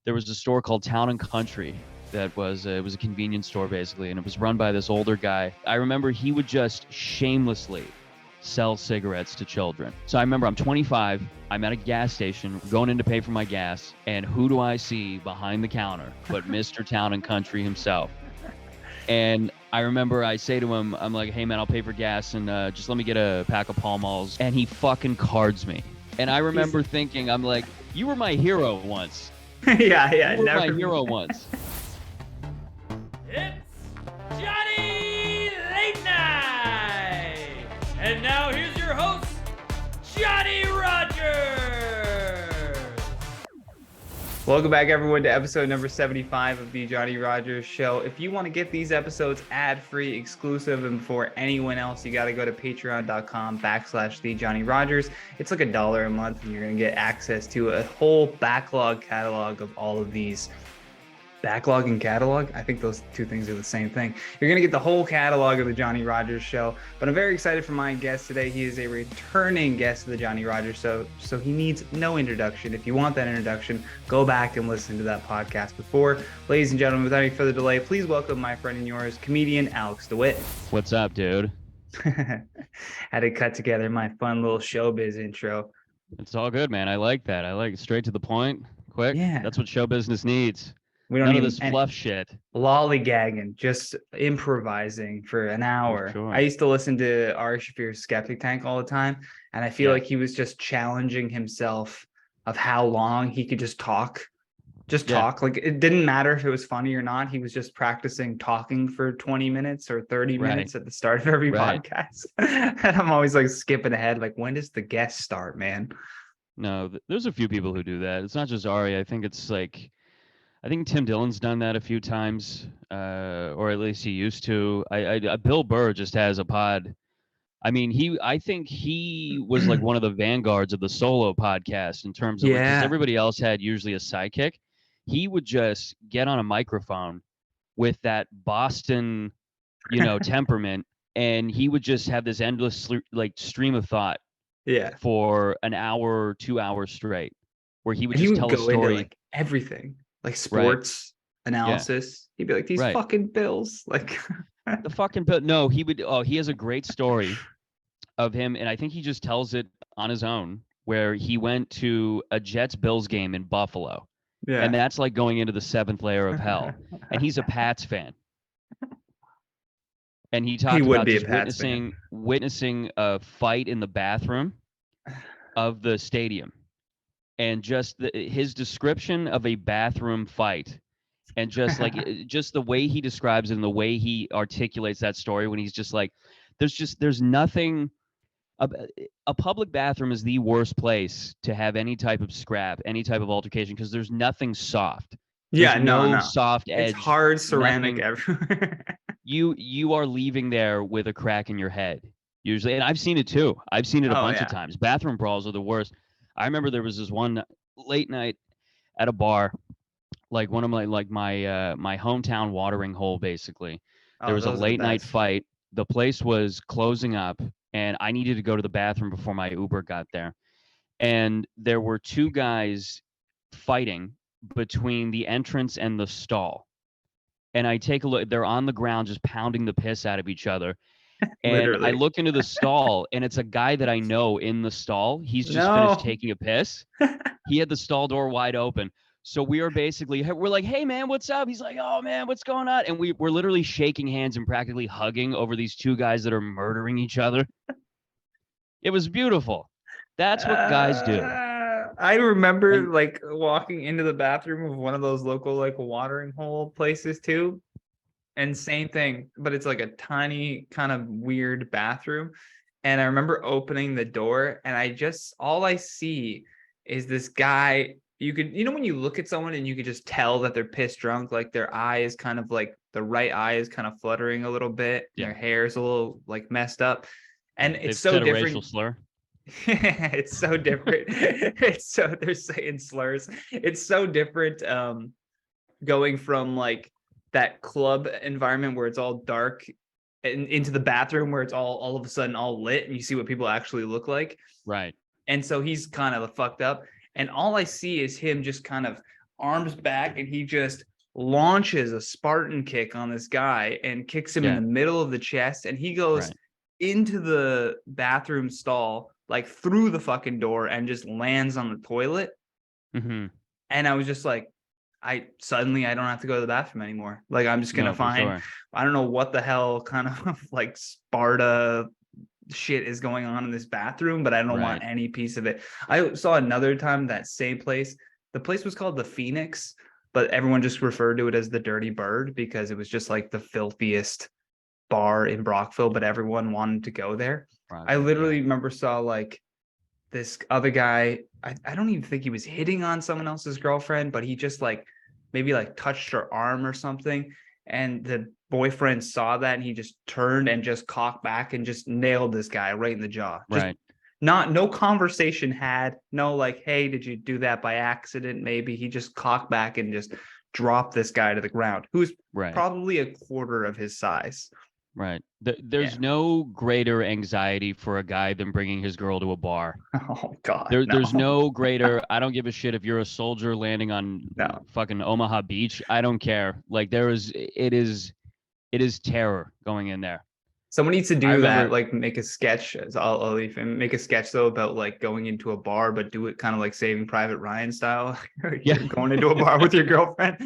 there was a store called Town and Country that was it was a convenience store basically, and it was run by this older guy. I remember he would just shamelessly sell cigarettes to children. So I remember I'm 25, I'm at a gas station going in to pay for my gas, and who do I see behind the counter but Mr. Town and Country himself. And I remember I say to him, I'm like, hey man, I'll pay for gas and just let me get a pack of Pall Malls. And he fucking cards me. And I remember thinking, I'm like, you were my hero once. yeah, You were never. my hero once. It's Johnny Late Night! And now here's your host, Johnny Rogers! Welcome back, everyone, to episode number 75 of the Johnny Rogers Show. If you want to get these episodes ad-free, exclusive, and before anyone else, you got to go to patreon.com/the Johnny Rogers. It's like $1 a month, and you're going to get access to a whole backlog catalog of all of these. Backlog and catalog, I think those two things are the same thing. You're going to get the whole catalog of the Johnny Rogers Show, but I'm very excited for my guest today. He is a returning guest of the Johnny Rogers Show, so he needs no introduction. If you want that introduction, go back and listen to that podcast before. Ladies and gentlemen, without any further delay, please welcome my friend and yours, comedian Alex DeWitt. What's up, dude? Had to cut together my fun little showbiz intro. It's all good, man. I like that. I like it straight to the point, quick. Yeah. That's what show business needs. We don't None need of this fluff shit. Lollygagging, just improvising for an hour. Sure. I used to listen to Ari Shaffir's Skeptic Tank all the time, and I feel like he was just challenging himself of how long he could just talk. Talk. Like, it didn't matter if it was funny or not. He was just practicing talking for 20 minutes or 30 minutes at the start of every podcast. And I'm always like skipping ahead. Like, when does the guest start, man? No, there's a few people who do that. It's not just Ari. I think it's like, I think Tim Dillon's done that a few times, or at least he used to. Bill Burr just has a pod. I mean, I think he was like one of the vanguards of the solo podcast in terms of, because everybody else had usually a sidekick. He would just get on a microphone with that Boston, temperament, and he would just have this endless stream of thought. Yeah. For an hour, 2 hours straight, where he would just tell a story, into, like, everything. Like sports analysis. He'd be like, these fucking Bills. Like the fucking Bill. No, he would. Oh, he has a great story of him. And I think he just tells it on his own, where he went to a Jets-Bills game in Buffalo. Yeah. And that's like going into the seventh layer of hell. And he's a Pats fan. And he talked about just witnessing a fight in the bathroom of the stadium. And just his description of a bathroom fight, and just like just the way he describes it and the way he articulates that story, when he's just like, there's nothing. A public bathroom is the worst place to have any type of scrap, any type of altercation, because there's nothing soft. There's no soft edge. It's hard ceramic everywhere. You are leaving there with a crack in your head usually, and I've seen it too. I've seen it a bunch of times. Bathroom brawls are the worst. I remember there was this one late night at a bar, like one of my my hometown watering hole, basically. There was a late night fight. The place was closing up, and I needed to go to the bathroom before my Uber got there. And there were two guys fighting between the entrance and the stall. And I take a look, they're on the ground just pounding the piss out of each other. And I look into the stall, and it's a guy that I know in the stall. He's just finished taking a piss. He had the stall door wide open. So we're like, hey, man, what's up? He's like, oh, man, what's going on? And we're literally shaking hands and practically hugging over these two guys that are murdering each other. It was beautiful. That's what guys do. I remember like walking into the bathroom of one of those local like watering hole places too. And same thing, but it's like a tiny kind of weird bathroom. And I remember opening the door, and all I see is this guy. You could, when you look at someone and you could just tell that they're pissed drunk, like their eye is kind of like the right eye is kind of fluttering a little bit. Yeah. Their hair is a little like messed up. And it's so different. A racial slur. It's so different. They're saying slurs. It's so different going from like that club environment where it's all dark and into the bathroom where it's all of a sudden all lit and you see what people actually look like. Right. And so he's kind of fucked up. And all I see is him just kind of arms back, and he just launches a Spartan kick on this guy and kicks him in the middle of the chest, and he goes into the bathroom stall, like through the fucking door, and just lands on the toilet. Mm-hmm. And I was just like, I don't have to go to the bathroom anymore. Like, I'm just gonna find, I don't know what the hell kind of like Sparta shit is going on in this bathroom, but I don't want any piece of it. I saw another time that same place. The place was called the Phoenix, but everyone just referred to it as the Dirty Bird because it was just like the filthiest bar in Brockville, but everyone wanted to go there. I literally remember saw like this other guy. I don't even think he was hitting on someone else's girlfriend, but he just like maybe like touched her arm or something. And the boyfriend saw that, and he just turned and just cocked back and just nailed this guy right in the jaw. Just no conversation had, no like, hey, did you do that by accident? Maybe. He just cocked back and just dropped this guy to the ground, who's probably a quarter of his size. Right. There's no greater anxiety for a guy than bringing his girl to a bar. Oh God. There's no greater. I don't give a shit if you're a soldier landing on fucking Omaha Beach. I don't care. Like it is terror going in there. Someone needs to do that, like make a sketch. I'll leave him. Make a sketch though about like going into a bar, but do it kind of like Saving Private Ryan style. You're going into a bar with your girlfriend.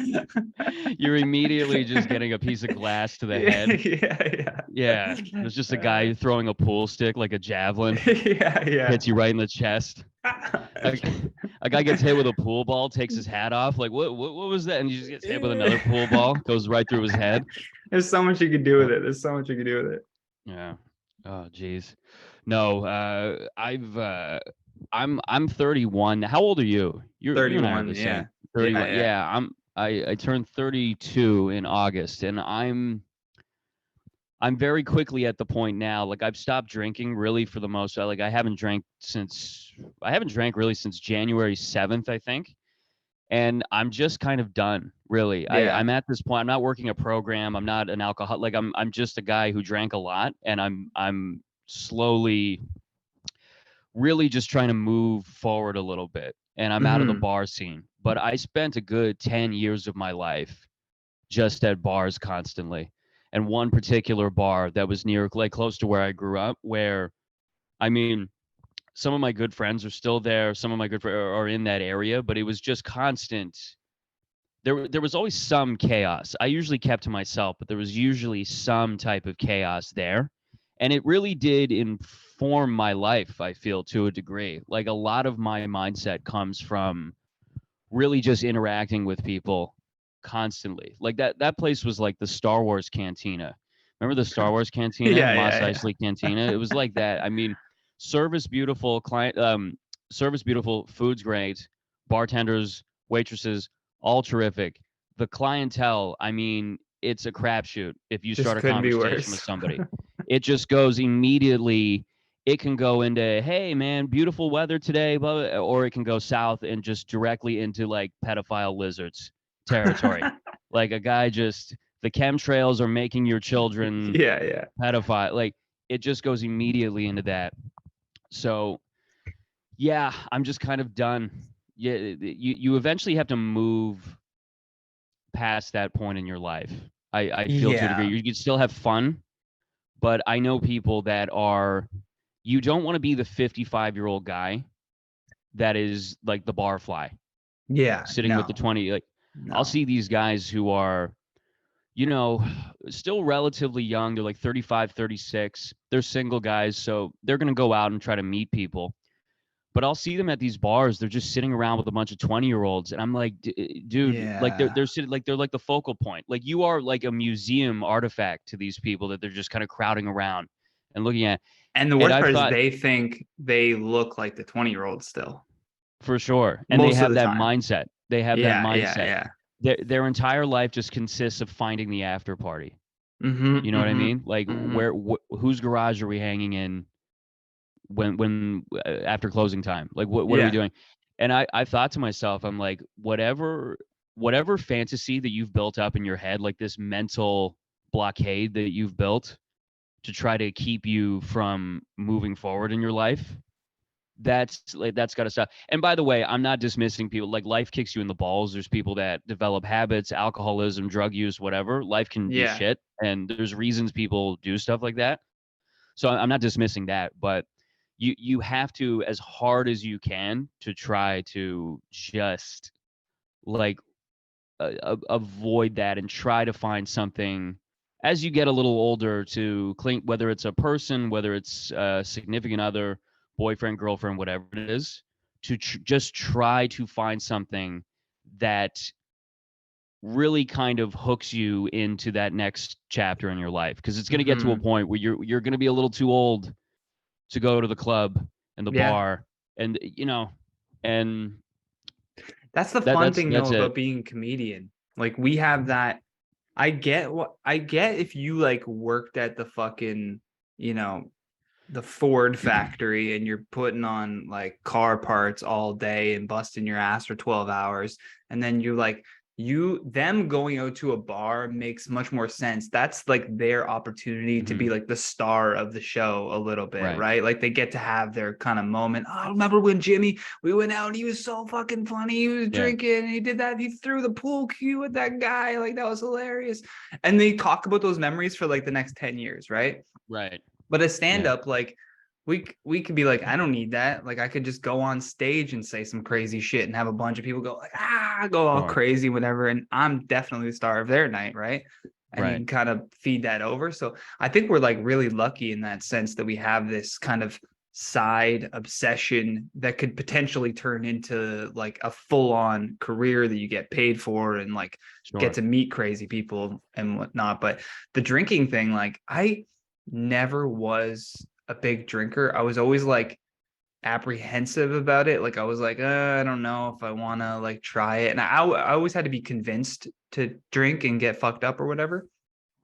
You're immediately just getting a piece of glass to the head. Yeah. There's just a guy throwing a pool stick like a javelin. Hits you right in the chest. A guy gets hit with a pool ball, takes his hat off. Like what was that? And he just gets hit with another pool ball, goes right through his head. There's so much you could do with it. Yeah. Oh, geez. No, I'm 31. How old are you? You're 31. Yeah. 31. Yeah. I turned 32 in August, and I'm very quickly at the point now. Like I've stopped drinking really for the most part. Like I haven't drank really since January 7th, I think. And I'm just kind of done, really. I'm at this point. I'm not working a program. I'm not an alcoholic. Like I'm just a guy who drank a lot, and I'm slowly, really just trying to move forward a little bit. And I'm out of the bar scene. But I spent a good 10 years of my life just at bars constantly. And one particular bar that was near, like close to where I grew up, where, I mean, some of my good friends are still there. Some of my good friends are in that area, but it was just constant. There was always some chaos. I usually kept to myself, but there was usually some type of chaos there. And it really did inform my life, I feel, to a degree. Like a lot of my mindset comes from really just interacting with people constantly. Like that place was like the Star Wars Cantina. Remember the Star Wars Cantina? Mos Eisley Cantina? It was like that. I mean, service beautiful, service beautiful, food's great, bartenders, waitresses, all terrific. The clientele, I mean, it's a crapshoot if you start a conversation with somebody. It just goes immediately. It can go into, hey man, beautiful weather today, blah, blah, or it can go south and just directly into like pedophile lizards territory. Like a guy just, the chemtrails are making your children pedophile. Like it just goes immediately into that. So yeah, I'm just kind of done. Yeah, you eventually have to move past that point in your life. I feel to a degree. You can still have fun, but I know people that are, you don't want to be the 55-year-old guy that is like the bar fly. Yeah. Sitting with the 20. Like I'll see these guys who are, you know, still relatively young. They're like 35, 36. They're single guys, so they're going to go out and try to meet people. But I'll see them at these bars. They're just sitting around with a bunch of 20-year-olds, and I'm like, dude, like they're sitting, like they're like the focal point. Like you are like a museum artifact to these people that they're just kind of crowding around and looking at. And the worst part is they think they look like the 20-year-olds still. For sure, and they have that mindset. They have that mindset. Yeah. Their entire life just consists of finding the after party. Mm-hmm, you know what I mean? Like whose garage are we hanging in when after closing time? Like what are we doing? And I thought to myself, I'm like, whatever fantasy that you've built up in your head, like this mental blockade that you've built to try to keep you from moving forward in your life, that's got to stop. And by the way, I'm not dismissing people. Like, life kicks you in the balls. There's people that develop habits, alcoholism, drug use, whatever. Life can be Yeah. shit, and there's reasons people do stuff like that. So I'm not dismissing that, but you have to, as hard as you can, to try to just like avoid that and try to find something as you get a little older to cling, whether it's a person, whether it's a significant other, boyfriend, girlfriend, whatever it is, to just try to find something that really kind of hooks you into that next chapter in your life, because it's going to get to a point where you're going to be a little too old to go to the club and the bar, and and that's the fun thing though it. about being a comedian. Like, we have that. I get if you like worked at the fucking, the Ford factory and you're putting on like car parts all day and busting your ass for 12 hours. And then you're like, them going out to a bar makes much more sense. That's like their opportunity to be like the star of the show a little bit, right? Like, they get to have their kind of moment. Oh, I remember when Jimmy, we went out and he was so fucking funny. He was drinking and he did that. He threw the pool cue with that guy. Like, that was hilarious. And they talk about those memories for like the next 10 years, right? Right. But a stand-up, like, we could be like, I don't need that. Like, I could just go on stage and say some crazy shit and have a bunch of people go like, go all crazy, whatever. And I'm definitely the star of their night, right? And you can kind of feed that over. So I think we're like really lucky in that sense that we have this kind of side obsession that could potentially turn into like a full-on career that you get paid for and like get to meet crazy people and whatnot. But the drinking thing, like, I never was a big drinker. I was always like apprehensive about it. Like, I was like, I don't know if I want to like try it. And I always had to be convinced to drink and get fucked up or whatever.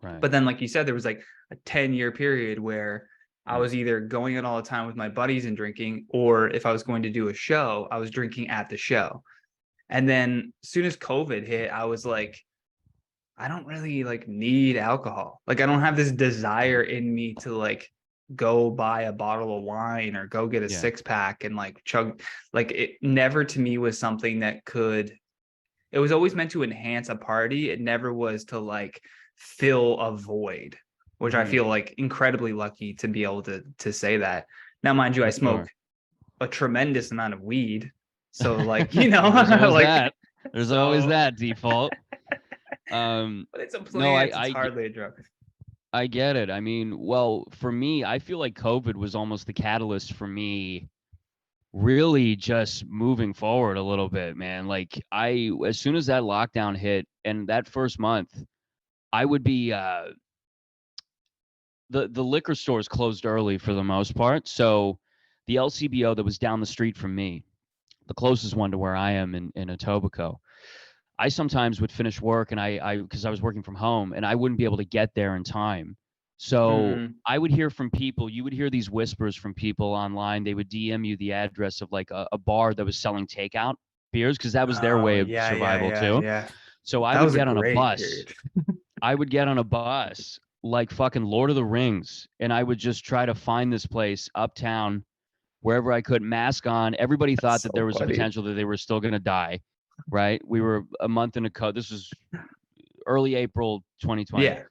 Right. But then, like you said, there was like a 10-year period where I was either going out all the time with my buddies and drinking, or if I was going to do a show, I was drinking at the show. And then as soon as COVID hit, I was like, I don't really like need alcohol. Like, I don't have this desire in me to like go buy a bottle of wine or go get a 6-pack and like chug. Like, it never to me was something that it was always meant to enhance a party. It never was to like fill a void, which I feel like incredibly lucky to be able to say that. Now, mind you, I smoke a tremendous amount of weed. So like, there's always like that. There's always that default. But it's a plant. It's hardly a drug. I get it. I mean, well, for me, I feel like COVID was almost the catalyst for me really just moving forward a little bit, man. Like, as soon as that lockdown hit and that first month, I would be the liquor stores closed early for the most part. So the LCBO that was down the street from me, the closest one to where I am in Etobicoke, I sometimes would finish work and because I was working from home and I wouldn't be able to get there in time. So I would hear from people, you would hear these whispers from people online. They would DM you the address of like a bar that was selling takeout beers, because that was their way of survival too. Yeah. So I would get on a bus. I would get on a bus like fucking Lord of the Rings, and I would just try to find this place uptown, wherever I could, mask on. Everybody thought that there was a potential that they were still going to die. Right. We were a month in this was early April 2020. Yeah.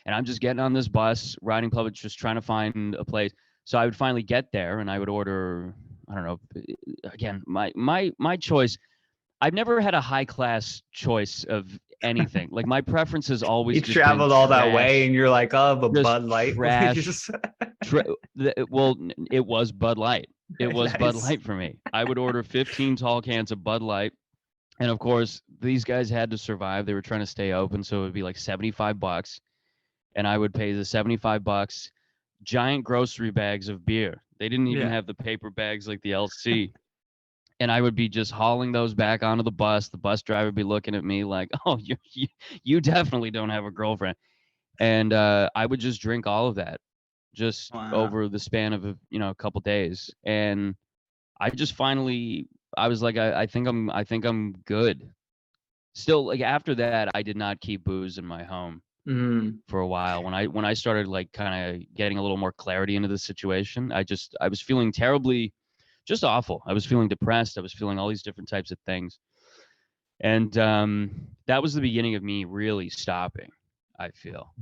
And I'm just getting on this bus, riding public, just trying to find a place. So I would finally get there and I would order, I don't know, again, my choice. I've never had a high class choice of anything. Like, my preference has always you just traveled all that way and you're like, oh, but Bud Light. Well, it was Bud Light. It was Nice. Bud Light for me. I would order 15 tall cans of Bud Light. And of course, these guys had to survive. They were trying to stay open. So it would be like $75. And I would pay the $75, giant grocery bags of beer. They didn't even have the paper bags like the LC. And I would be just hauling those back onto the bus. The bus driver would be looking at me like, oh, you definitely don't have a girlfriend. And I would just drink all of that just over the span of a couple days. And I just finally, I was like, I think I'm good. Still, like, after that, I did not keep booze in my home for a while. When I started like kind of getting a little more clarity into the situation, I was feeling terribly just awful. I was feeling depressed. I was feeling all these different types of things. And that was the beginning of me really stopping, I feel.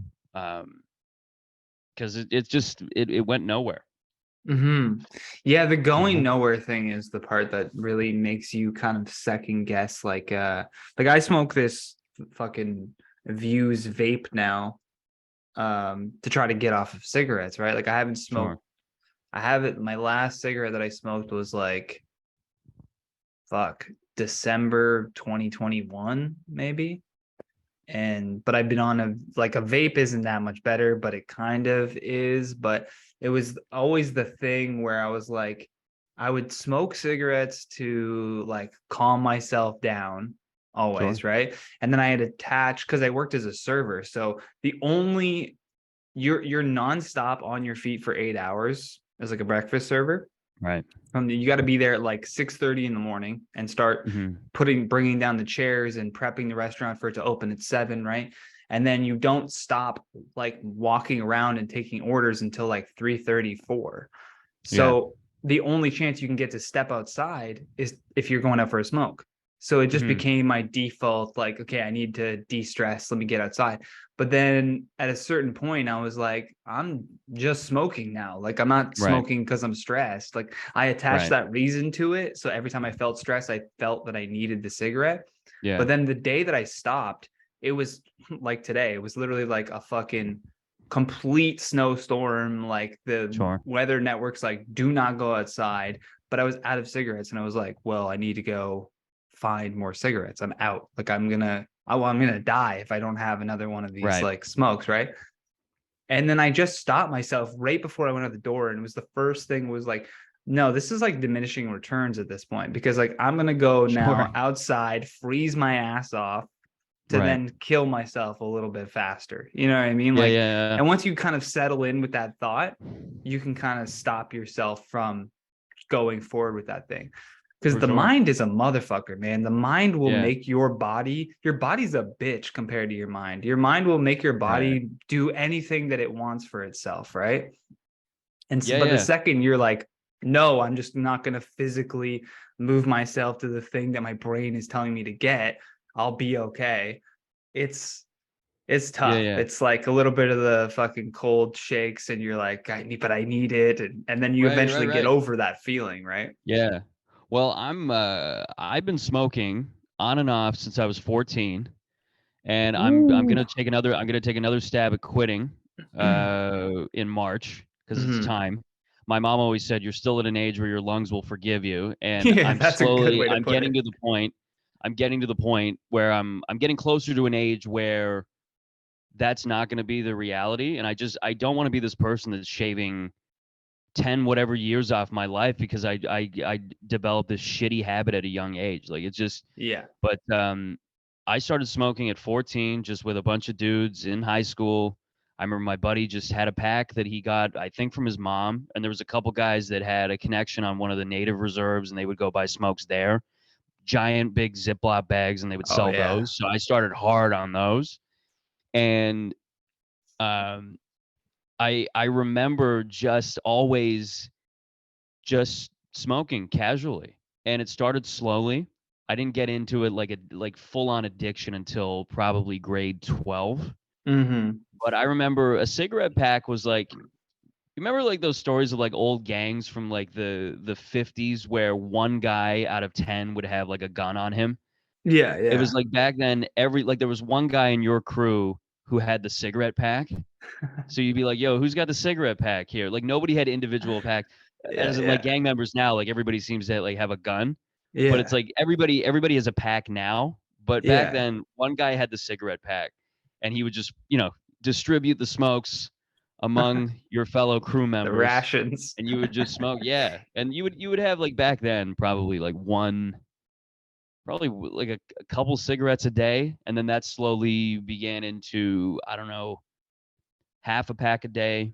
Because it went nowhere. Yeah, the going nowhere thing is the part that really makes you kind of second guess. Like I smoke this fucking Views vape now to try to get off of cigarettes, right? Like I haven't smoked. Sure. I haven't. My last cigarette that I smoked was like December 2021 maybe. But I've been on a vape isn't that much better, but it kind of is. But it was always the thing where I was like, I would smoke cigarettes to like calm myself down always, Sure. right? And then I had attached, because I worked as a server, so you're nonstop on your feet for 8 hours as like a breakfast server. Right. You got to be there at like 6:30 in the morning and start bringing down the chairs and prepping the restaurant for it to open at 7, right? And then you don't stop like walking around and taking orders until like 3:34. So the only chance you can get to step outside is if you're going out for a smoke. So it just became my default, like, okay, I need to de-stress. Let me get outside. But then at a certain point, I was like, I'm just smoking now. Like, I'm not smoking because I'm stressed. Like, I attached that reason to it. So every time I felt stressed, I felt that I needed the cigarette. Yeah. But then the day that I stopped, it was like today. It was literally like a fucking complete snowstorm. Like the weather network's like, do not go outside. But I was out of cigarettes, and I was like, well, I need to go find more cigarettes. I'm out. Like I'm gonna die if I don't have another one of these like smokes, right? And then I just stopped myself right before I went out the door, and it was the first thing was like, no, this is like diminishing returns at this point, because like I'm gonna go now outside, freeze my ass off to then kill myself a little bit faster. You know what I mean? Like, and once you kind of settle in with that thought, you can kind of stop yourself from going forward with that thing. Because the mind is a motherfucker, man. The mind will make your body's a bitch compared to your mind. Your mind will make your body do anything that it wants for itself, right? And so, but the second you're like, no, I'm just not going to physically move myself to the thing that my brain is telling me to get, I'll be okay. It's tough. It's like a little bit of the fucking cold shakes, and you're like, I need it. And then you eventually get over that feeling, right? Yeah. Well, I've been smoking on and off since I was 14, and I'm gonna take another stab at quitting in March, because it's time. My mom always said, you're still at an age where your lungs will forgive you, and I'm getting to the point where I'm getting closer to an age where that's not going to be the reality, and I don't want to be this person that's shaving 10 whatever years off my life because I developed this shitty habit at a young age. Like it's just But I started smoking at 14 just with a bunch of dudes in high school. I remember my buddy just had a pack that he got, I think, from his mom, and there was a couple guys that had a connection on one of the native reserves, and they would go buy smokes there. Giant big Ziploc bags, and they would sell those. So I started hard on those. And I remember just always just smoking casually, and it started slowly. I didn't get into it like full on addiction until probably grade 12. But I remember a cigarette pack was like, you remember like those stories of like old gangs from like the 50s where one guy out of 10 would have like a gun on him? Yeah. It was like back then, there was one guy in your crew who had the cigarette pack. So you'd be like, yo, who's got the cigarette pack here? Like nobody had individual packs. As in like gang members now, like everybody seems to like have a gun. But it's like everybody has a pack now. But back then, one guy had the cigarette pack, and he would just, distribute the smokes among your fellow crew members. The rations. And you would just smoke. And you would have like back then probably like a couple cigarettes a day, and then that slowly began into, I don't know, half a pack a day,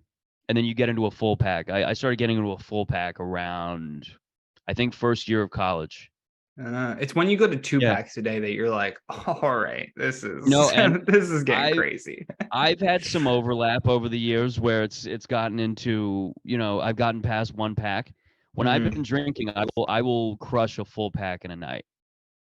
and then you get into a full pack. I started getting into a full pack around, I think, first year of college. It's when you go to 2 packs a day that you're like, all right, this is getting crazy. I've had some overlap over the years where it's gotten into, I've gotten past 1 pack. When I've been drinking, I will crush a full pack in a night.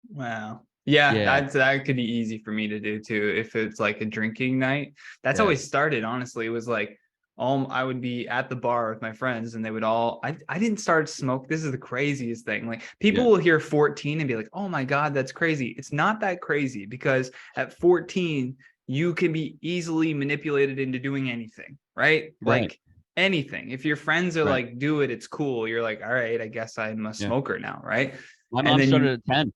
Wow. Yeah, that could be easy for me to do too if it's like a drinking night. That's how it started, honestly. It was like I would be at the bar with my friends and they would all I didn't start smoke. This is the craziest thing. Like people will hear 14 and be like, "Oh my God, that's crazy." It's not that crazy because at 14 you can be easily manipulated into doing anything, right? Like anything. If your friends are like, "Do it, it's cool." You're like, "All right, I guess I'm a smoker now," right? My mom started at 10.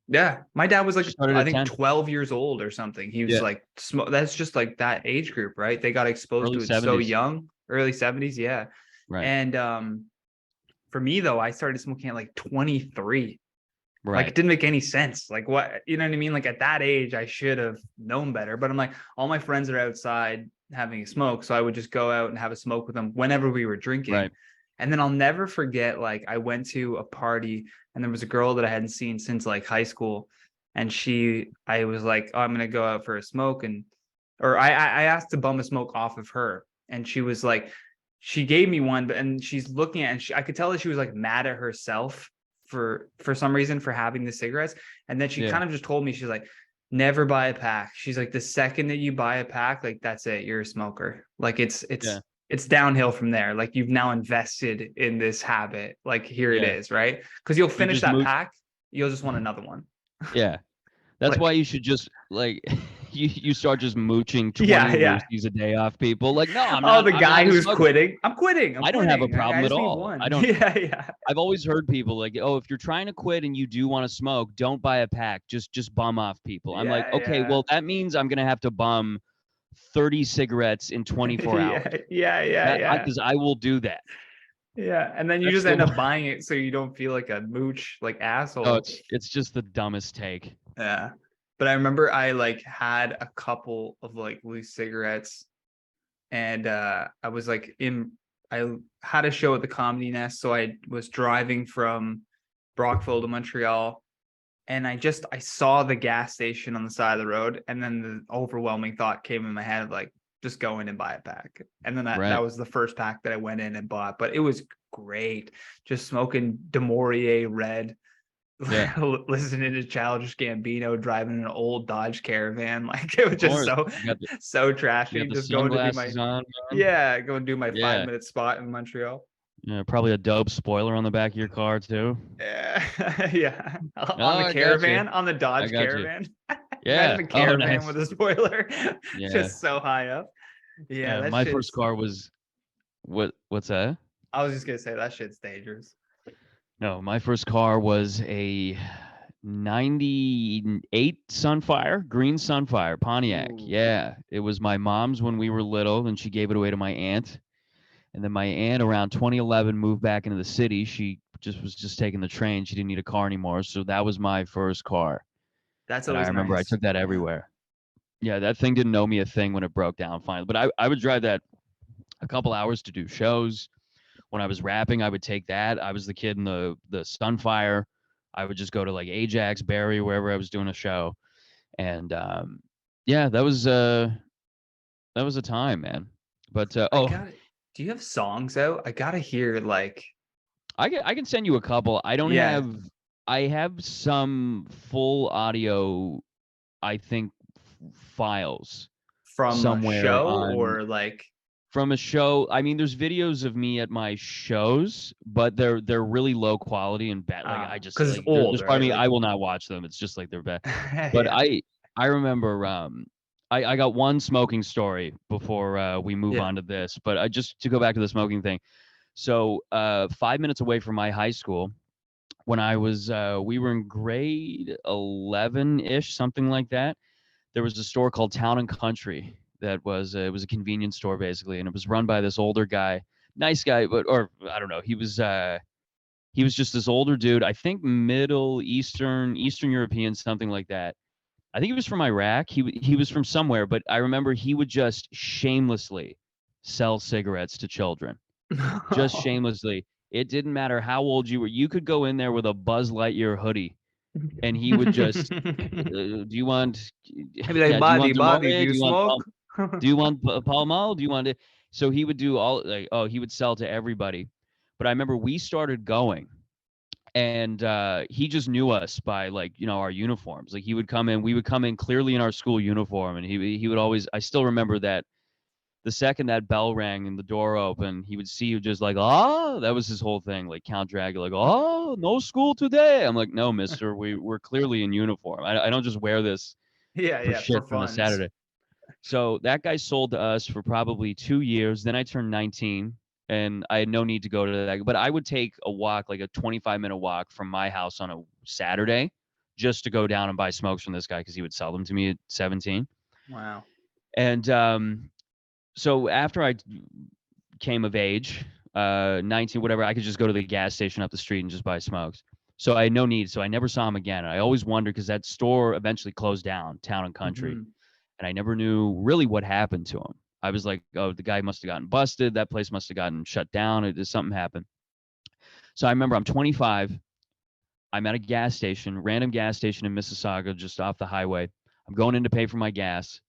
Yeah, my dad was like, I think 10. 12 years old or something. He was like, that's just like that age group, right? They got exposed Early to it 70s. so young, early 70s, yeah. Right. And for me though, I started smoking at like 23. Right. Like it didn't make any sense. Like what, you know what I mean? Like at that age, I should have known better. But I'm like, all my friends are outside having a smoke, so I would just go out and have a smoke with them whenever we were drinking. Right. And then I'll never forget, like I went to a party and there was a girl that I hadn't seen since like high school. And I was like, oh, I'm going to go out for a smoke. Or I asked to bum a smoke off of her. And she was like, she gave me one, and she's looking at, and I could tell that she was like mad at herself for some reason for having the cigarettes. And then she kind of just told me, she's like, never buy a pack. She's like, the second that you buy a pack, like that's it. You're a smoker. Like it's downhill from there. Like you've now invested in this habit. Like here it is, right? Because you'll finish that pack, you'll just want another one. Yeah, that's like, why you should just like you start just mooching 20 Lucy's a day off people. Like, no, I'm not. Oh, the guy who's quitting. I'm quitting. I don't have a problem at all. I don't. Yeah. I've always heard people like, oh, if you're trying to quit and you do want to smoke, don't buy a pack. Just bum off people. I'm like, okay, well that means I'm gonna have to bum 30 cigarettes in 24 hours. Yeah. Because I will do that. Yeah, and then you just end up buying it so you don't feel like a mooch, like asshole. Oh, it's just the dumbest take. Yeah, but I remember I like had a couple of like loose cigarettes, and I was like I had a show at the Comedy Nest, so I was driving from Brockville to Montreal, and I saw the gas station on the side of the road, and then the overwhelming thought came in my head of like, just go in and buy a pack. And then that was the first pack that I went in and bought. But it was great. Just smoking DeMaurier Red, listening to Childish Gambino, driving an old Dodge Caravan. Like it was just so trashy. Just going to do going to do my 5-minute spot in Montreal. Yeah, probably a dope spoiler on the back of your car too. Yeah. On the Caravan, on the Dodge Caravan. Yeah, the Caravan with a spoiler. Just so high up. Yeah, my first car was what's that? I was just gonna say that shit's dangerous. No, my first car was a 98 Sunfire, green Sunfire, Pontiac. Ooh. Yeah, it was my mom's when we were little, and she gave it away to my aunt. And then my aunt around 2011 moved back into the city. She was just taking the train. She didn't need a car anymore. So that was my first car. That's always I remember nice. I took that everywhere. Yeah, that thing didn't know me a thing when it broke down finally. But I would drive that a couple hours to do shows. When I was rapping, I would take that. I was the kid in the Sunfire. I would just go to like Ajax, Barrie, wherever I was doing a show. And that was a time, man. But do you have songs out? I gotta hear like. I can send you a couple. I don't have. I have some full audio, I think, files from somewhere a show or like from a show. I mean, there's videos of me at my shows, but they're really low quality and bad. Like I just because it's old. There's part of me, I will not watch them. It's just like they're bad. But I remember I got one smoking story before we move on to this. But I just to go back to the smoking thing. So 5 minutes away from my high school, when I was we were in grade 11-ish, something like that, there was a store called Town and Country that was it was a convenience store basically, and it was run by this older guy, nice guy, or I don't know, he was just this older dude, I think Middle Eastern European, something like that. I think he was from Iraq. He was from somewhere, but I remember he would just shamelessly sell cigarettes to children. Just shamelessly. It didn't matter how old you were. You could go in there with a Buzz Lightyear hoodie, and he would just, do you want? Body, do you smoke? Do you want Pall Mall? Do you want it? So he would do all he would sell to everybody. But I remember we started going, and he just knew us by, like, you know, our uniforms. Like, he would come in, we would come in clearly in our school uniform, and he would always, I still remember that the second that bell rang and the door opened, he would see you just like, oh, that was his whole thing, like Count Dracula, like, oh, no school today. I'm like, no, mister, we're clearly in uniform. I don't just wear this for Yeah, for shit on a fun. Saturday. So that guy sold to us for probably 2 years. Then I turned 19 and I had no need to go to that. But I would take a walk, like a 25-minute walk from my house on a Saturday just to go down and buy smokes from this guy because he would sell them to me at 17. Wow. And so after I came of age, 19, whatever, I could just go to the gas station up the street and just buy smokes. So I had no need. So I never saw him again. I always wondered because that store eventually closed down, Town and Country. Mhm. And I never knew really what happened to him. I was like, oh, the guy must have gotten busted. That place must have gotten shut down. Something happened. So I remember I'm 25. I'm at a gas station, random gas station in Mississauga, just off the highway. I'm going in to pay for my gas.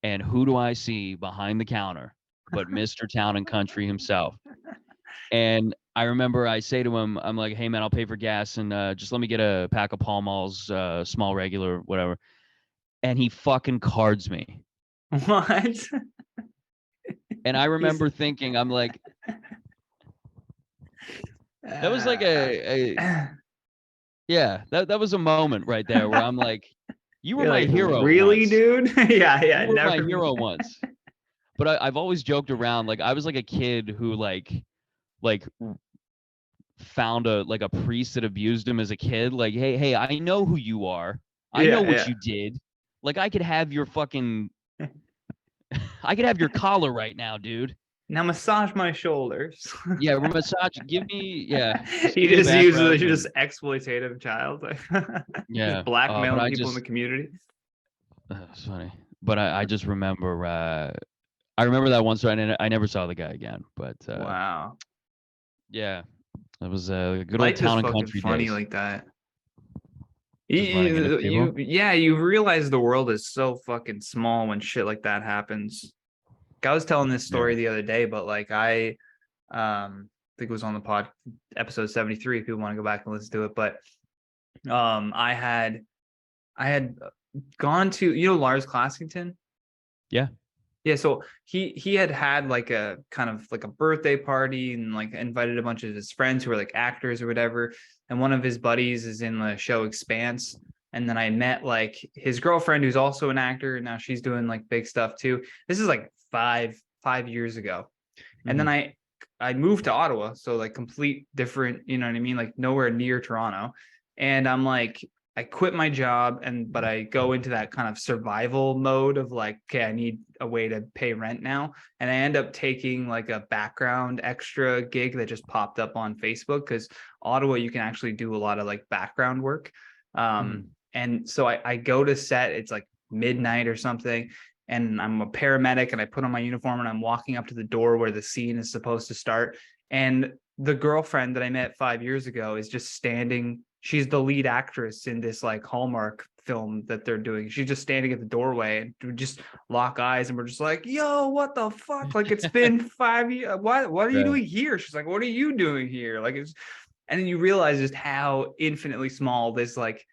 And who do I see behind the counter but Mr. Town and Country himself? And I remember I say to him, I'm like, hey, man, I'll pay for gas. And just let me get a pack of Pall Malls, small, regular, whatever. And he fucking cards me. What? And I remember thinking, I'm like, that was like yeah, that was a moment right there where I'm like, you were You're my like, hero. really, once. dude? Yeah, You were never. my hero once. But I've always joked around, like I was like a kid who like found a priest that abused him as a kid. Like, hey, I know who you are. I know what you did. Like, I could have your fucking, I could have your collar right now, dude. Now massage my shoulders. Yeah, we're massage. Give me, yeah. He just uses just exploitative child. Yeah, just blackmailing people in the just, community. it's funny, but I just remember, I remember that one story, and I never saw the guy again. But Wow, yeah, that was a good life old Town is and fucking Country funny days. like that. Just running into people. You realize the world is so fucking small when shit like that happens. I was telling this story the other day, but like I think it was on the pod episode 73 if people want to go back and listen to it. But I had gone to, you know, Lars Classington. Yeah. Yeah, so he had like a kind of like a birthday party and like invited a bunch of his friends who were like actors or whatever. And one of his buddies is in the show Expanse. And then I met like his girlfriend who's also an actor. And now she's doing like big stuff too. This is like five years ago. And then I moved to Ottawa. So like complete different, you know what I mean? Like nowhere near Toronto. And I'm like, I quit my job but I go into that kind of survival mode of like, okay, I need a way to pay rent now. And I end up taking like a background extra gig that just popped up on Facebook because Ottawa, you can actually do a lot of like background work. And so I go to set, it's like midnight or something. And I'm a paramedic and I put on my uniform and I'm walking up to the door where the scene is supposed to start. And the girlfriend that I met 5 years ago is just standing. She's the lead actress in this like Hallmark film that they're doing. She's just standing at the doorway and we just lock eyes and we're just like, yo, what the fuck? Like it's been 5 years. What are you doing here? She's like, what are you doing here? Like and then you realize just how infinitely small this like,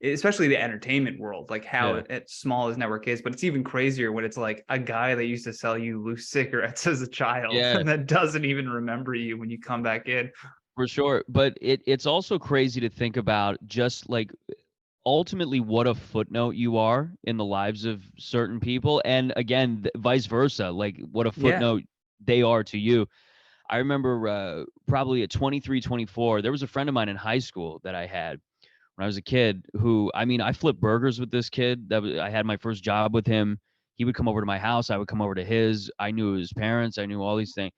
especially the entertainment world, like how small his network is. But it's even crazier when it's like a guy that used to sell you loose cigarettes as a child and that doesn't even remember you when you come back in. For sure. But it's also crazy to think about just like ultimately what a footnote you are in the lives of certain people. And again, vice versa, like what a footnote they are to you. I remember probably at 23, 24, there was a friend of mine in high school that I had when I was a kid who, I mean, I flipped burgers with this kid. I had my first job with him. He would come over to my house. I would come over to his. I knew his parents. I knew all these things.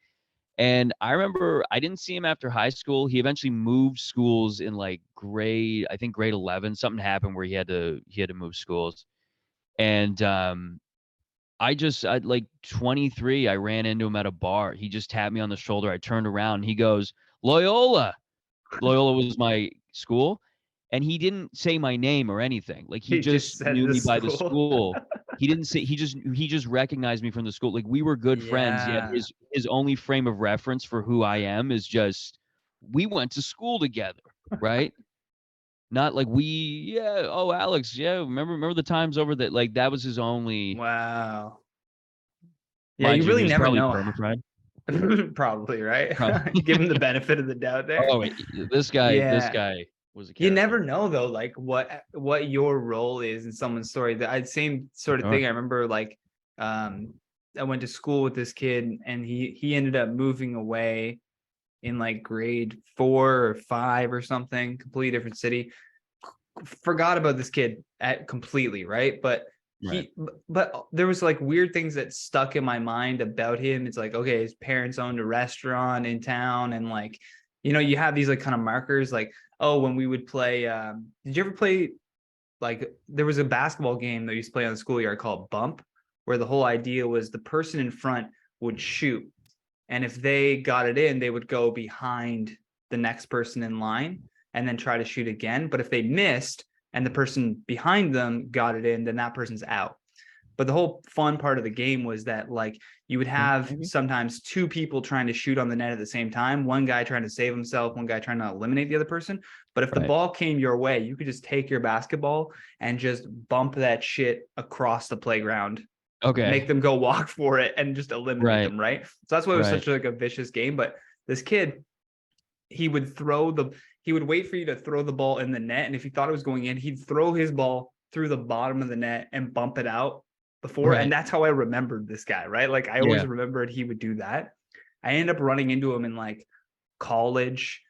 And I remember I didn't see him after high school. He eventually moved schools in like grade 11. Something happened where he had to move schools. And I like 23, I ran into him at a bar. He just tapped me on the shoulder. I turned around and he goes, Loyola. Loyola was my school. And he didn't say my name or anything. Like he just knew me by the school. He didn't say, he just recognized me from the school. Like we were good friends, yet Yeah. his only frame of reference for who I am is just we went to school together, right? Not like oh Alex, yeah, remember the times over that, like that was his only. Wow. Yeah, Mind you you, he really was never probably know. perma-fried. Probably, right? Probably. Give him the benefit of the doubt there. Oh, this Yeah. guy was a You character. never know though, like what your role is in someone's story. Same sort of Sure. thing. I remember like I went to school with this kid and he ended up moving away in like grade 4 or 5 or something, completely different city. Forgot about this kid completely, right? But Right. but there was like weird things that stuck in my mind about him. It's like, okay, his parents owned a restaurant in town, and like, you have these like kind of markers, like, oh, when we would play, did you ever play, like, there was a basketball game that we used to play on the schoolyard called Bump, where the whole idea was the person in front would shoot, and if they got it in, they would go behind the next person in line and then try to shoot again. But if they missed and the person behind them got it in, then that person's out. But the whole fun part of the game was that, like, you would have sometimes two people trying to shoot on the net at the same time, one guy trying to save himself, one guy trying to eliminate the other person. But if the ball came your way, you could just take your basketball and just bump that shit across the playground. Okay. Make them go walk for it and just eliminate them, right? So that's why it was such like a vicious game. But this kid, he would wait for you to throw the ball in the net, and if he thought it was going in, he'd throw his ball through the bottom of the net and bump it out before. And that's how I remembered this guy, right? Like I always remembered he would do that. I ended up running into him in like college,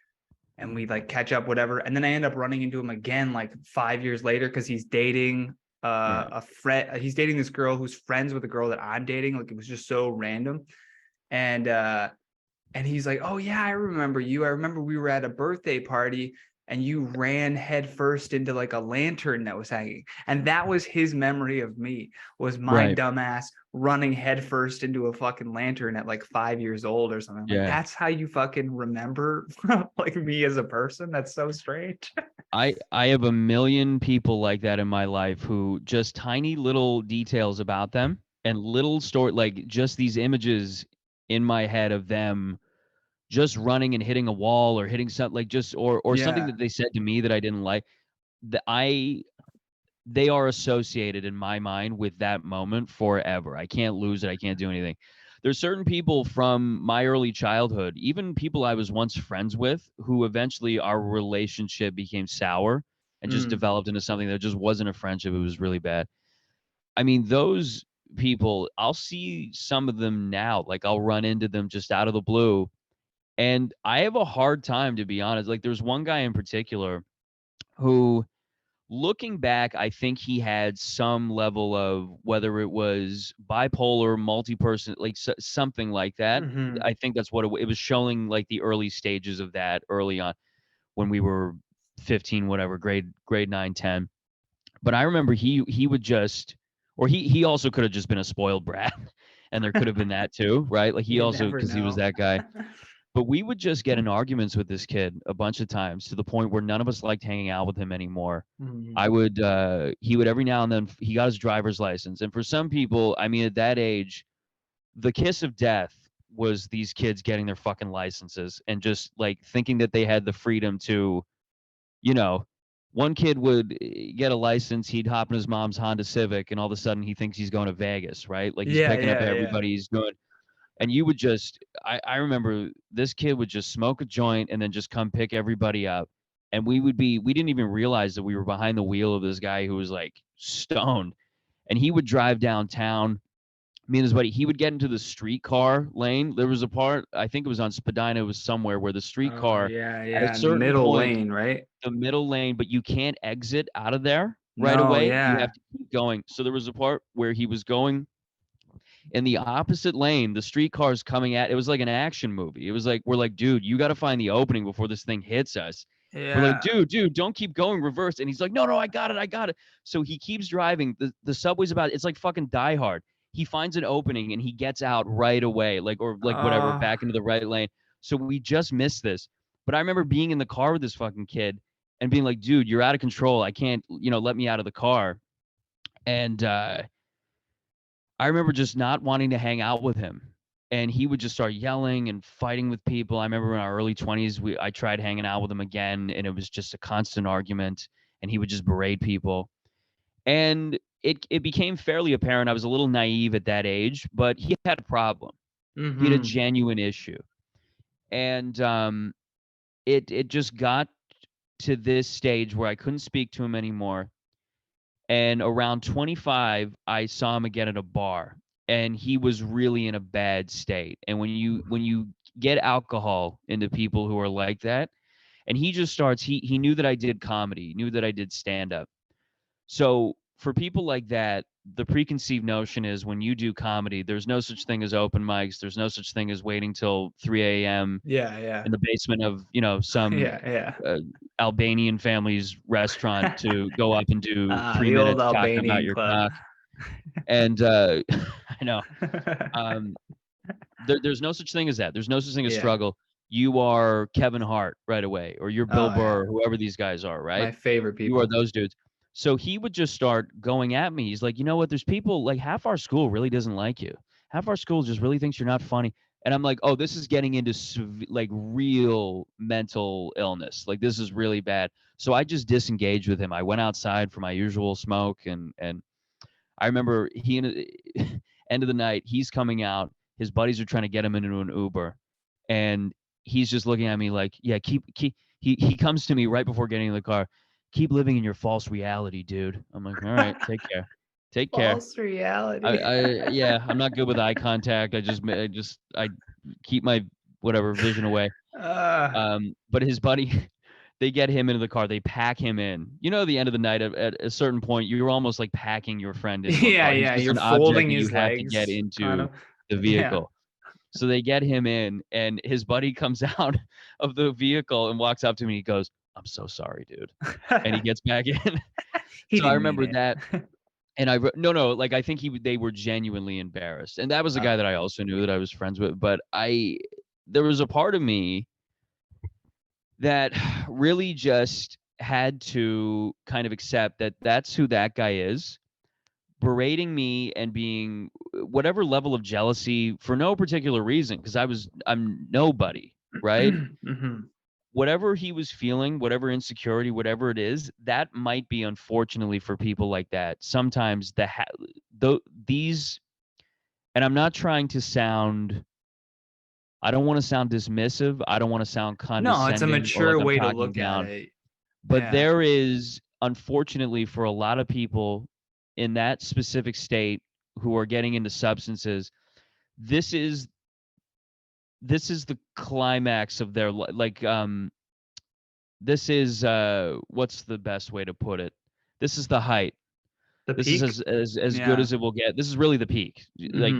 and we like catch up, whatever. And then I end up running into him again like 5 years later because he's dating a friend. He's dating this girl who's friends with a girl that I'm dating. Like it was just so random. And he's like, oh yeah, I remember you. I remember we were at a birthday party and you ran headfirst into like a lantern that was hanging. And that was his memory of me, was my dumbass running headfirst into a fucking lantern at like 5 years old or something. Like, that's how you fucking remember like me as a person? That's so strange. I have a million people like that in my life who just tiny little details about them and little story, like just these images in my head of them just running and hitting a wall or hitting something, like just or something that they said to me that I didn't like. They are associated in my mind with that moment forever. I can't lose it. I can't do anything. There's certain people from my early childhood, even people I was once friends with, who eventually our relationship became sour and just developed into something that just wasn't a friendship. It was really bad. I mean, those people, I'll see some of them now. Like I'll run into them just out of the blue. And I have a hard time, to be honest. Like there's one guy in particular who, looking back, I think he had some level of, whether it was bipolar, multi-person, like something like that. I think that's what it was showing, like the early stages of that early on when we were 15, whatever, grade 9, 10. But I remember he would just, or he also could have just been a spoiled brat and there could have been that too, right? Like he also, because he was that guy. But we would just get in arguments with this kid a bunch of times to the point where none of us liked hanging out with him anymore. He would every now and then, he got his driver's license. And for some people, I mean, at that age, the kiss of death was these kids getting their fucking licenses and just like thinking that they had the freedom to, one kid would get a license, he'd hop in his mom's Honda Civic, and all of a sudden he thinks he's going to Vegas, right? Like he's picking up everybody, he's doing. And you would just, I remember this kid would just smoke a joint and then just come pick everybody up. And we didn't even realize that we were behind the wheel of this guy who was like stoned. And he would drive downtown. Me and his buddy, he would get into the streetcar lane. There was a part, I think it was on Spadina, it was somewhere where the streetcar, at a certain middle point, lane, right? The middle lane, but you can't exit out of there right away. You have to keep going. So there was a part where he was going in the opposite lane, the streetcar's coming at, it was like an action movie. It was like, we're like, dude, you got to find the opening before this thing hits us. We're like, dude, don't keep going reverse. And he's like, no, I got it. So he keeps driving. The subway's it's like fucking Die Hard. He finds an opening and he gets out right away, whatever, back into the right lane. So we just missed this. But I remember being in the car with this fucking kid and being like, dude, you're out of control. I can't, let me out of the car. And I remember just not wanting to hang out with him. And he would just start yelling and fighting with people. I remember in our early 20s, I tried hanging out with him again, and it was just a constant argument, and he would just berate people. And it became fairly apparent. I was a little naive at that age, but he had a problem. He had a genuine issue. And it just got to this stage where I couldn't speak to him anymore. And around 25, I saw him again at a bar, and he was really in a bad state. And when you get alcohol into people who are like that, and he just starts, he knew that I did comedy, knew that I did stand up. So for people like that, the preconceived notion is when you do comedy, there's no such thing as open mics. There's no such thing as waiting till 3 a.m. Yeah. in the basement of, some Yeah. Albanian family's restaurant to go up and do 3 The old minutes talking about Albanian your club. cock. And I know. There's no such thing as that. There's no such thing as struggle. You are Kevin Hart right away, or you're Bill Burr, or whoever these guys are, right? My favorite people. You are those dudes. So he would just start going at me. He's like, you know what? There's people, like, half our school really doesn't like you. Half our school just really thinks you're not funny. And I'm like, oh, this is getting into like real mental illness. Like, this is really bad. So I just disengaged with him. I went outside for my usual smoke, and I remember end of the night, he's coming out. His buddies are trying to get him into an Uber, and he's just looking at me like, yeah, keep. He comes to me right before getting in the car. Keep living in your false reality, dude. I'm like, all right, take care. Take care. False reality. Yeah, I'm not good with eye contact. I keep my whatever vision away. But his buddy, they get him into the car. They pack him in. At the end of the night, at a certain point, you're almost like packing your friend into a car. Yeah. You're an folding object his you have legs. to get into the vehicle. Yeah. So they get him in, and his buddy comes out of the vehicle and walks up to me. He goes, "I'm so sorry, dude," and he gets back in. So I remember that. And no, like I think they were genuinely embarrassed. And that was a guy that I also knew that I was friends with. But there was a part of me that really just had to kind of accept that that's who that guy is, berating me and being whatever level of jealousy for no particular reason, because I'm nobody, right? Whatever he was feeling, whatever insecurity, whatever it is, that might be, unfortunately, for people like that. Sometimes these, and I'm not trying to sound, I don't want to sound dismissive. I don't want to sound condescending. No, it's a mature way to look at it. But there is, unfortunately, for a lot of people in that specific state who are getting into substances, this is the climax of their this is what's the best way to put it? This is the height. This peak? is as good as it will get. This is really the peak. Like,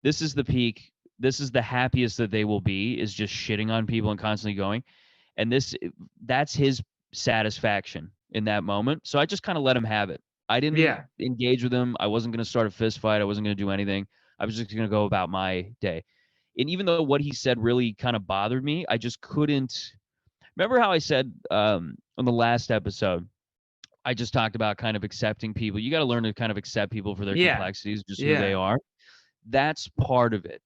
this is the peak. This is the happiest that they will be, is just shitting on people and constantly going. And that's his satisfaction in that moment. So I just kind of let him have it. I didn't engage with him. I wasn't going to start a fist fight. I wasn't going to do anything. I was just going to go about my day. And even though what he said really kind of bothered me, I just couldn't. Remember how I said on the last episode, I just talked about kind of accepting people. You got to learn to kind of accept people for their complexities, just who they are. That's part of it.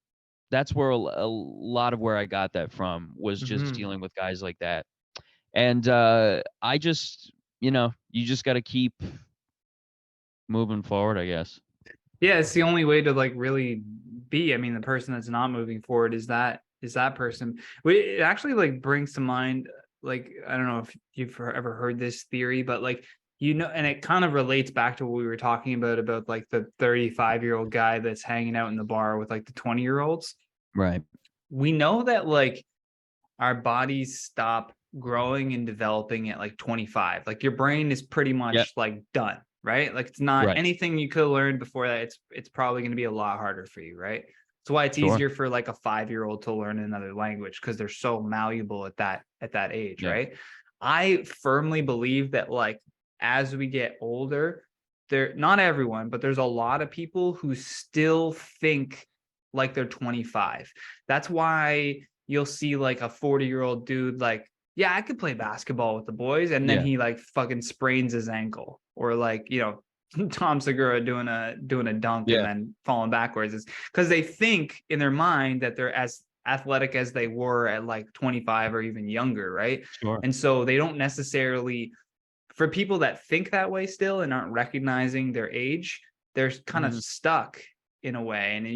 That's where a lot of where I got that from, was just dealing with guys like that. And I just, you just got to keep moving forward, I guess. Yeah, it's the only way to like really be. I mean, the person that's not moving forward is that person. It actually like brings to mind, like, I don't know if you've ever heard this theory, but like, and it kind of relates back to what we were talking about like the 35-year-old guy that's hanging out in the bar with like the 20-year-olds. Right. We know that like our bodies stop growing and developing at like 25. Like your brain is pretty much like done, right? Like it's not anything you could have learned before that. It's probably going to be a lot harder for you, right? That's why it's easier for like a 5-year-old to learn another language, because they're so malleable at that age, right? I firmly believe that like as we get older, not everyone, but there's a lot of people who still think like they're 25. That's why you'll see like a 40-year-old dude like, yeah, I could play basketball with the boys, and then he like fucking sprains his ankle, or like, Tom Segura doing a dunk and Yeah. then falling backwards, is because they think in their mind that they're as athletic as they were at like 25 or even younger, right? Sure. And so they don't necessarily, for people that think that way still and aren't recognizing their age, they're kind of stuck in a way, and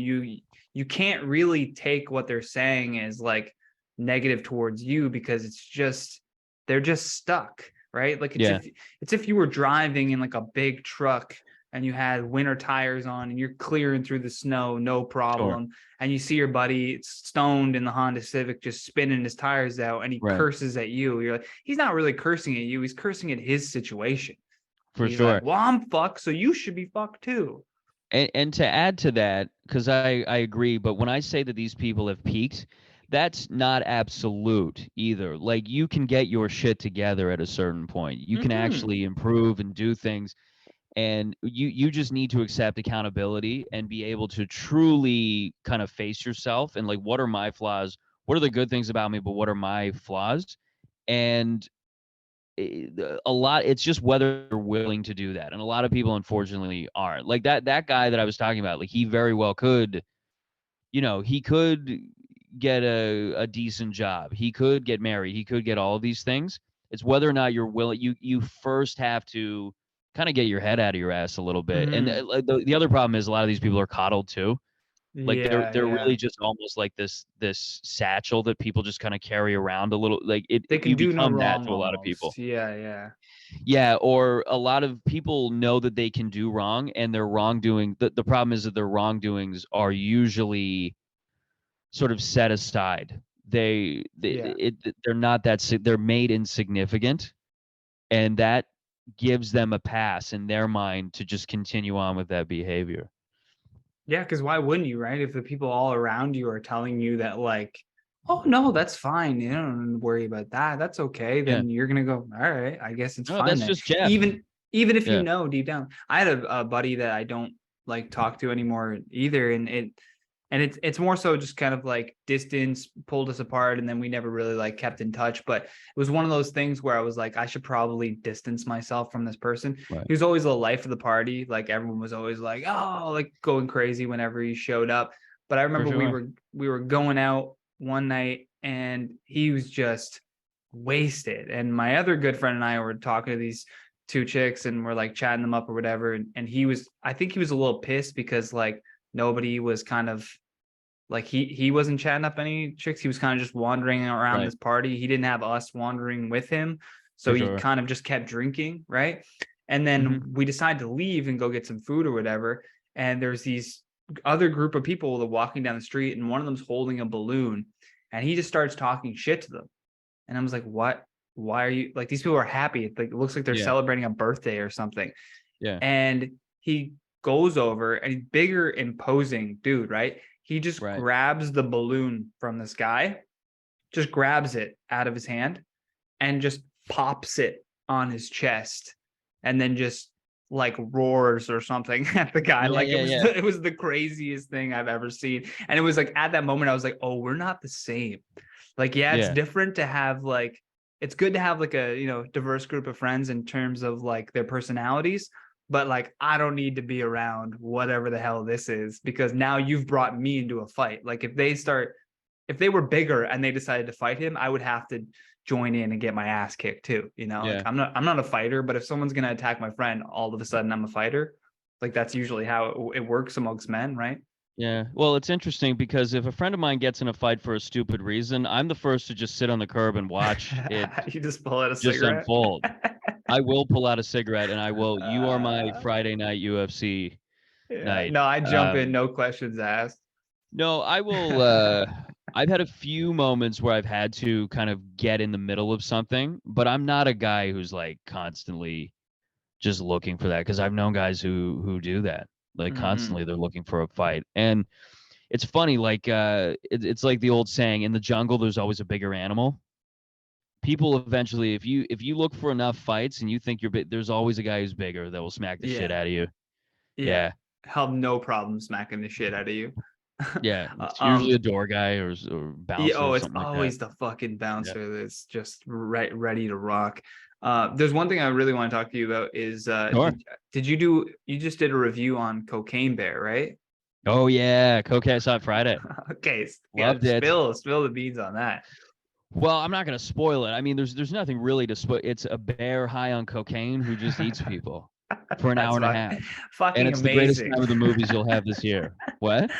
you can't really take what they're saying as like negative towards you, because they're just stuck, right? Like it's if you were driving in like a big truck and you had winter tires on and you're clearing through the snow, no problem. Sure. And you see your buddy stoned in the Honda Civic just spinning his tires out and he curses at you. You're like, he's not really cursing at you. He's cursing at his situation. For sure. Like, well, I'm fucked, so you should be fucked too. And to add to that, because I agree, but when I say that these people have peaked, that's not absolute either. Like, you can get your shit together at a certain point. You can actually improve and do things. And you just need to accept accountability and be able to truly kind of face yourself and like, what are my flaws? What are the good things about me? But what are my flaws? And it's just whether you're willing to do that. And a lot of people, unfortunately, aren't. Like that guy that I was talking about, like, he very well could, he could get a decent job. He could get married. He could get all of these things. It's whether or not you're willing. You first have to kind of get your head out of your ass a little bit. And the other problem is a lot of these people are coddled too. Like they're really just almost like this satchel that people just kind of carry around a little. Like they can you do become no that wrong to a lot of people. Yeah. Or a lot of people know that they can do wrong, and their wrongdoing. The problem is that their wrongdoings are usually sort of set aside. They're not that. They're made insignificant, and that gives them a pass in their mind to just continue on with that behavior. Yeah, because why wouldn't you, right? If the people all around you are telling you that, like, oh no, that's fine, you don't worry about that, that's okay, then you're gonna go, all right, I guess it's fine. That's then. just Jeff. Even if you know deep down. I had a buddy that I don't like talk to anymore either, and it's more so just kind of like distance pulled us apart, and then we never really like kept in touch. But it was one of those things where I was like, I should probably distance myself from this person. Right. He was always the life of the party. Like everyone was always like, oh, like going crazy whenever he showed up. But I remember we were going out one night and he was just wasted. And my other good friend and I were talking to these two chicks and we're like chatting them up or whatever. And I think he was a little pissed because like nobody was kind of like he wasn't chatting up any chicks. He was kind of just wandering around this party. He didn't have us wandering with him. So he kind of just kept drinking. Right. And then we decided to leave and go get some food or whatever. And there's these other group of people that are walking down the street and one of them's holding a balloon and he just starts talking shit to them. And I was like, what? Why are you like, these people are happy. It looks like they're celebrating a birthday or something. Yeah. And he goes over and he's bigger, imposing dude, right? He just grabs the balloon from this guy, just grabs it out of his hand and just pops it on his chest and then just like roars or something at the guy. It was the craziest thing I've ever seen. And it was like at that moment I was like, oh, we're not the same. Like, it's different to have like, it's good to have like a, diverse group of friends in terms of like their personalities. But like, I don't need to be around whatever the hell this is because now you've brought me into a fight. Like if they were bigger and they decided to fight him, I would have to join in and get my ass kicked too. Like I'm not a fighter, but if someone's going to attack my friend, all of a sudden I'm a fighter. Like that's usually how it works amongst men. Right. Yeah. Well, it's interesting because if a friend of mine gets in a fight for a stupid reason, I'm the first to just sit on the curb and watch it. You just pull out a cigarette. Unfold. I will pull out a cigarette and I will. You are my Friday night UFC night. No, I jump in, no questions asked. No, I will. I've had a few moments where I've had to kind of get in the middle of something, but I'm not a guy who's like constantly just looking for that because I've known guys who do that. Like constantly they're looking for a fight. And it's funny, like it's like the old saying, in the jungle there's always a bigger animal. People eventually, if you look for enough fights and you think you're big, there's always a guy who's bigger that will smack the shit out of you. Yeah. Have no problem smacking the shit out of you. Yeah. It's usually a door guy or bouncer. It's always the fucking bouncer that's just ready to rock. There's one thing I really want to talk to you about is Sure. you just did a review on Cocaine Bear, right? Oh yeah, Cocaine. I saw it Friday. Okay, Loved it. Spill the beans on that. Well, I'm not gonna spoil it. I mean, there's nothing really to spoil. It's a bear high on cocaine who just eats people for an hour and a half, and fucking it's the greatest amazing. time of the movies you'll have this year. What?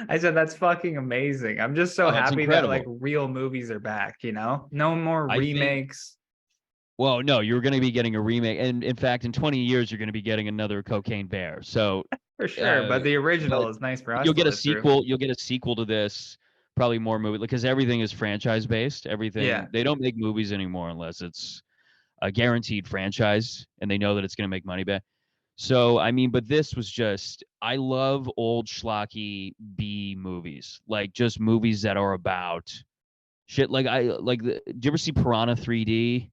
I said that's fucking amazing. I'm just so Oh, it's happy that like incredible. real movies are back, you know? No more I think. remakes. Well, no, you're going to be getting a remake, and in fact, in 20 years, you're going to be getting another Cocaine Bear. So For sure, but the original is nice for us you'll to get a live through. sequel. You'll get a sequel to this, probably more movie, because everything is franchise based. Everything Yeah. they don't make movies anymore unless it's a guaranteed franchise, and they know that it's going to make money back. So I mean, but this was just I love old schlocky B movies, like just movies that are about shit. Like did you ever see Piranha 3D?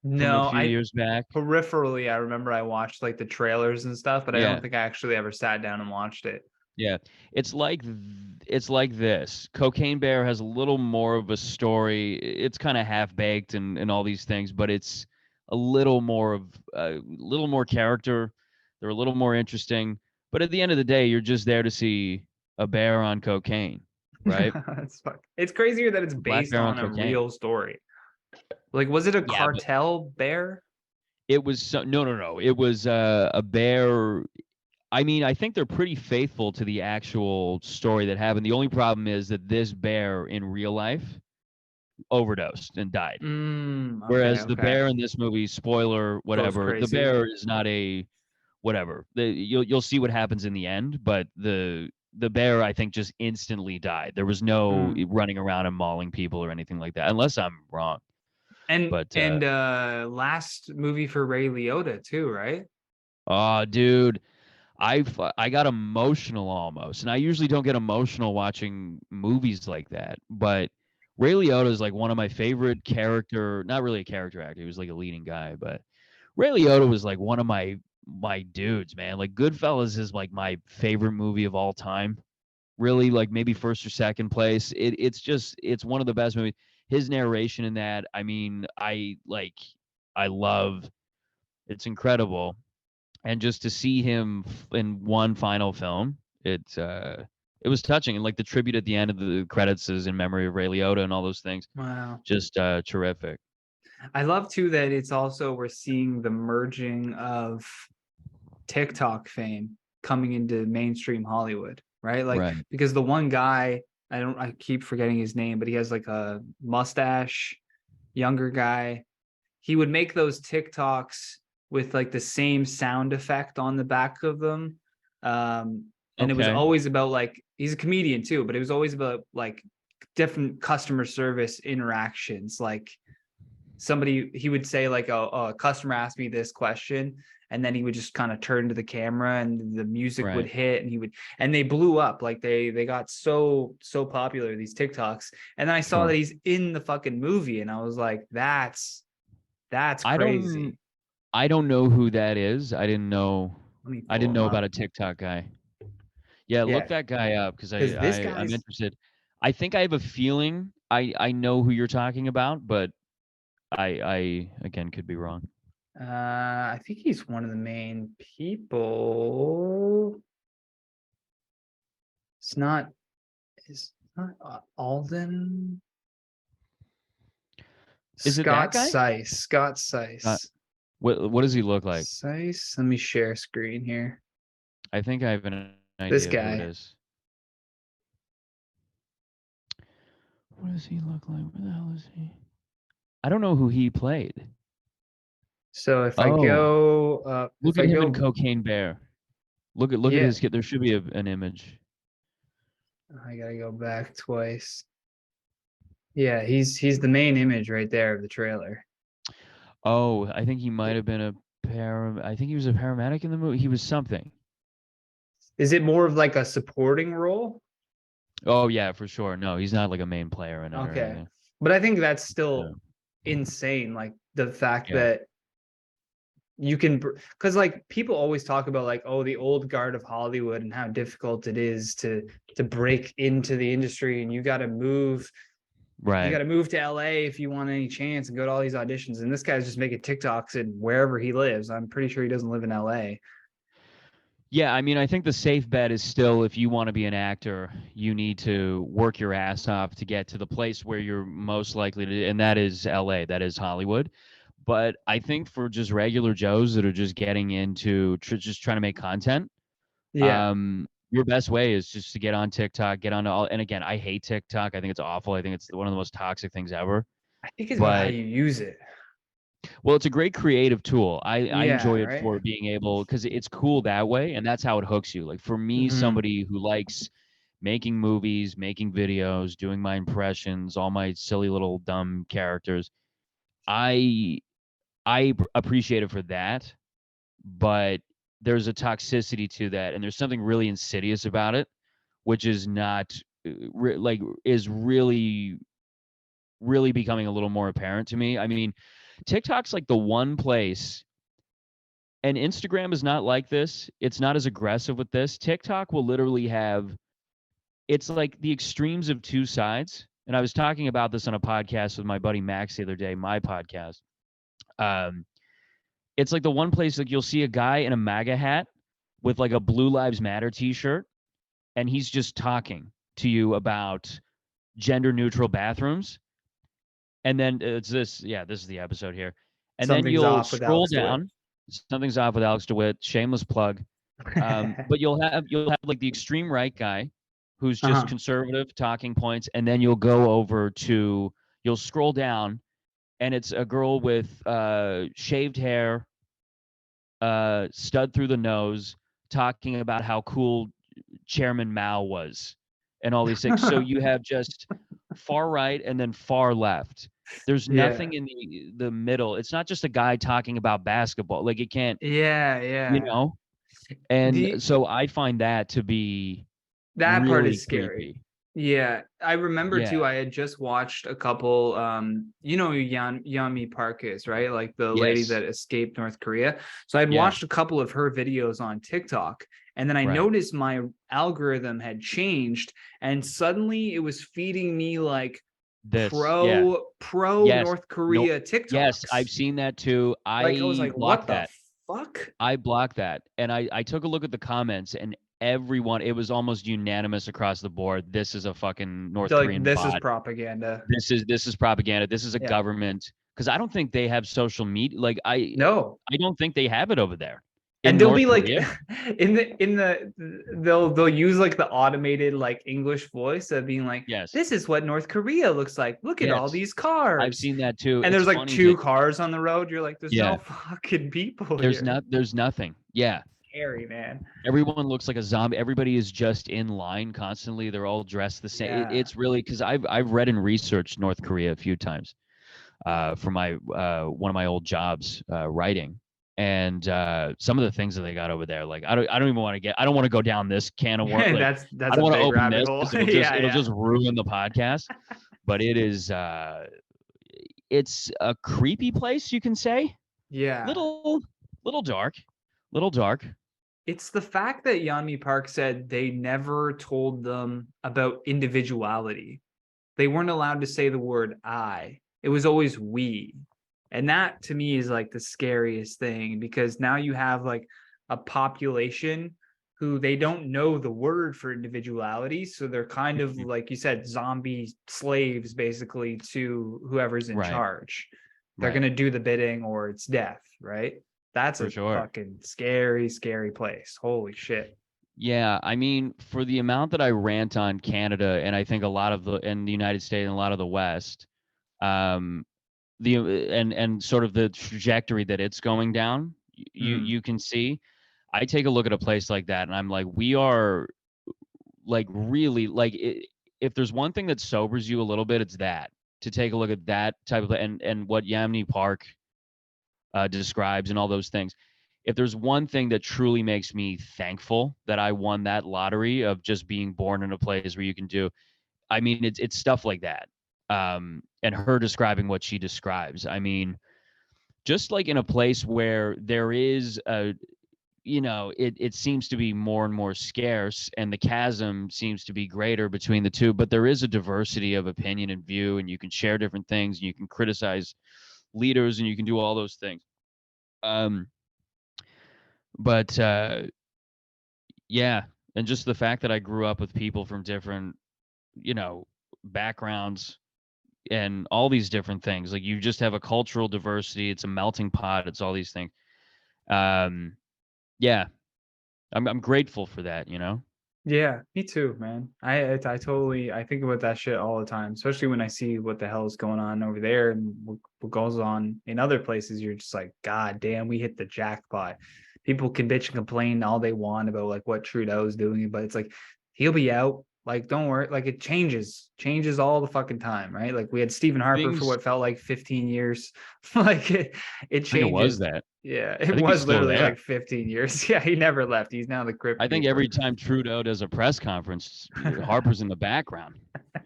From No, a few years back. peripherally, I remember I watched like the trailers and stuff, but I Yeah. don't think I actually ever sat down and watched it. Yeah. It's like this. Cocaine Bear has a little more of a story. It's kind of half baked and all these things, but it's a little more character. They're a little more interesting. But at the end of the day, you're just there to see a bear on cocaine, right? It's crazier that it's A black based bear on on a cocaine. real story. Like, was it a Yeah, but cartel bear? it was no. It was a bear. I mean, I think they're pretty faithful to the actual story that happened. The only problem is that this bear in real life overdosed and died. Whereas the Okay. bear in this movie, spoiler, Goes whatever, the crazy. bear is not a whatever. You'll see what happens in the end, but the bear I think just instantly died. There was no running around and mauling people or anything like that, unless I'm wrong. And But last movie for Ray Liotta too, right? oh, dude, I got emotional almost, and I usually don't get emotional watching movies like that. But Ray Liotta is like one of my favorite character, not really a character actor. He was like a leading guy, but Ray Liotta was like one of my dudes, man. Like Goodfellas is like my favorite movie of all time. Really, like maybe first or second place. It's one of the best movies. His narration in that, I mean, I love. It's incredible. And just to see him in one final film, it was touching. And like the tribute at the end of the credits is in memory of Ray Liotta and all those things. Wow. Just terrific. I love too that it's also we're seeing the merging of TikTok fame coming into mainstream Hollywood, right? Like Right. because the one guy, I keep forgetting his name, but he has like a mustache, younger guy. He would make those TikToks with like the same sound effect on the back of them. And it was always about like he's a comedian too, but it was always about like different customer service interactions. Like he would say like a customer asked me this question, and then he would just kind of turn to the camera and the music would hit, and they blew up. Like they got so popular, these TikToks. And then I saw that he's in the fucking movie, and I was like, that's crazy. I don't know who that is. I didn't know about a TikTok guy. Yeah, look that guy up because I'm interested. I think I have a feeling I know who you're talking about, but I again could be wrong. I think he's one of the main people. It's not Alden. Is it that guy? Scott Seiss. What does he look like? Seiss. Let me share screen here. I think I have an idea This guy. of who it is. What does he look like? Where the hell is he? I don't know who he played. So if I go look at him in Cocaine Bear. Look at his kid. There should be an image. I gotta go back twice. Yeah, he's the main image right there of the trailer. Oh, I think he might have been I think he was a paramedic in the movie. He was something. Is it more of like a supporting role? Oh yeah, for sure. No, he's not like a main player in it. Okay, but I think that's still insane. Like the fact that you can, because like people always talk about like, oh, the old guard of Hollywood and how difficult it is to break into the industry, and you got to move Right. You got to move to LA if you want any chance and go to all these auditions. And this guy's just making TikToks in wherever he lives. I'm pretty sure he doesn't live in LA. Yeah, I mean, I think the safe bet is still if you want to be an actor, you need to work your ass off to get to the place where you're most likely to, and that is LA, that is Hollywood. But I think for just regular Joes that are just getting into just trying to make content, Yeah. your best way is just to get on TikTok, get on all. And again, I hate TikTok. I think it's awful. I think it's one of the most toxic things ever. I think it's about how But you use it. well, it's a great creative tool. I Yeah, enjoy it right? for being able because it's cool that way, and that's how it hooks you. Like for me, Mhm. somebody who likes making movies, making videos, doing my impressions, all my silly little dumb characters, I appreciate it for that. But there's a toxicity to that, and there's something really insidious about it, which is not is really becoming a little more apparent to me. I mean, TikTok's like the one place, and Instagram is not like this. It's not as aggressive with this. TikTok will literally have, it's like the extremes of two sides. And I was talking about this on a podcast with my buddy Max the other day, my podcast. Um, it's like the one place like you'll see a guy in a MAGA hat with like a Blue Lives Matter t-shirt, and he's just talking to you about gender neutral bathrooms. And then it's this, yeah, this is the episode here. And then Something's you'll off with scroll Alex DeWitt. down. Something's off with Alex DeWitt. Shameless plug. But you'll have like the extreme right guy who's just conservative talking points, and then you'll go over to, you'll scroll down, and it's a girl with shaved hair, stud through the nose, talking about how cool Chairman Mao was, and all these things. So you have just far right and then far left. There's nothing in the middle. It's not just a guy talking about basketball. Like it can't. Yeah. You know. And so I find that to be that really part is scary. creepy. Yeah, I remember too. I had just watched a couple. You know who Yeonmi Park is, right? Like the lady that escaped North Korea. So I'd watched a couple of her videos on TikTok, and then I noticed my algorithm had changed, and suddenly it was feeding me like pro North Korea TikToks. Yes, I've seen that too. I was like, blocked what the fuck? I blocked that, and I took a look at the comments, and everyone, it was almost unanimous across the board. This is a fucking North Korean this bot. is propaganda. This is propaganda. This is a government, because I don't think they have social media. Like I don't think they have it over there. And they'll be like they'll use like the automated like English voice of being like, this is what North Korea looks like. Look at all these cars. I've seen that too. And there's like two cars on the road. You're like, there's no fucking people. There's nothing. Yeah. Scary, man. Everyone looks like a zombie. Everybody is just in line constantly. They're all dressed the same. It's really, because I've read and researched North Korea a few times for my one of my old jobs writing. And some of the things that they got over there, like I don't even want to I don't want to go down this can of worms. Like, that's I don't want to open this. It'll just ruin the podcast. But it is it's a creepy place, you can say. Yeah. Little dark. It's the fact that Yeonmi Park said they never told them about individuality. They weren't allowed to say the word I. It was always we. And that to me is like the scariest thing, because now you have like a population who they don't know the word for individuality. So they're kind of, like you said, zombie slaves basically to whoever's in charge. They're going to do the bidding or it's death, right? That's a fucking scary, scary place. Holy shit. Yeah, I mean, for the amount that I rant on Canada, and I think a lot of the United States and a lot of the West, and sort of the trajectory that it's going down, you can see. I take a look at a place like that, and I'm like, we are like really like if there's one thing that sobers you a little bit, it's that, to take a look at that type of and what Yeonmi Park describes and all those things. If there's one thing that truly makes me thankful that I won that lottery of just being born in a place where you can do, I mean, it's stuff like that. And her describing what she describes. I mean, just like in a place where there is it seems to be more and more scarce, and the chasm seems to be greater between the two, but there is a diversity of opinion and view, and you can share different things, and you can criticize leaders, and you can do all those things. But yeah, and just the fact that I grew up with people from different, backgrounds and all these different things, like you just have a cultural diversity. It's a melting pot. It's all these things. Yeah, I'm grateful for that, Yeah, me too, man. I totally think about that shit all the time, especially when I see what the hell is going on over there and what goes on in other places. You're just like, God damn, we hit the jackpot. People can bitch and complain all they want about like what Trudeau's doing, but it's like he'll be out. Like, don't worry. Like, it changes all the fucking time, right? Like, we had Stephen Harper for what felt like 15 years. Like, it changes. I think it was that. Yeah, it was literally like 15 years. Yeah, he never left. He's now the crypt. I think every time Trudeau does a press conference, Harper's in the background.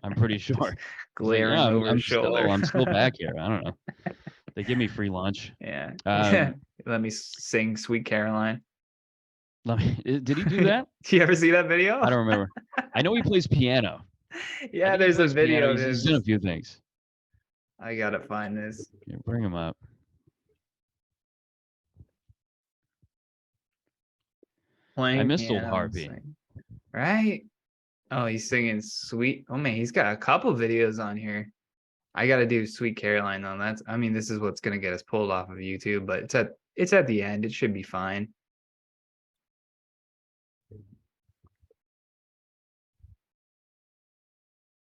I'm pretty sure. Glaring over his shoulder. I'm still back here. I don't know. They give me free lunch. Yeah. Let me sing Sweet Caroline. Did he do that? Do you ever see that video? I don't remember. I know he plays piano. Yeah, there's a video. He's done a few things. I gotta find this. Yeah, bring him up. Playing I missed piano old Harvey. Right? Oh, he's singing Sweet. Oh man, he's got a couple videos on here. I gotta do Sweet Caroline though. This is what's gonna get us pulled off of YouTube, but it's at the end. It should be fine.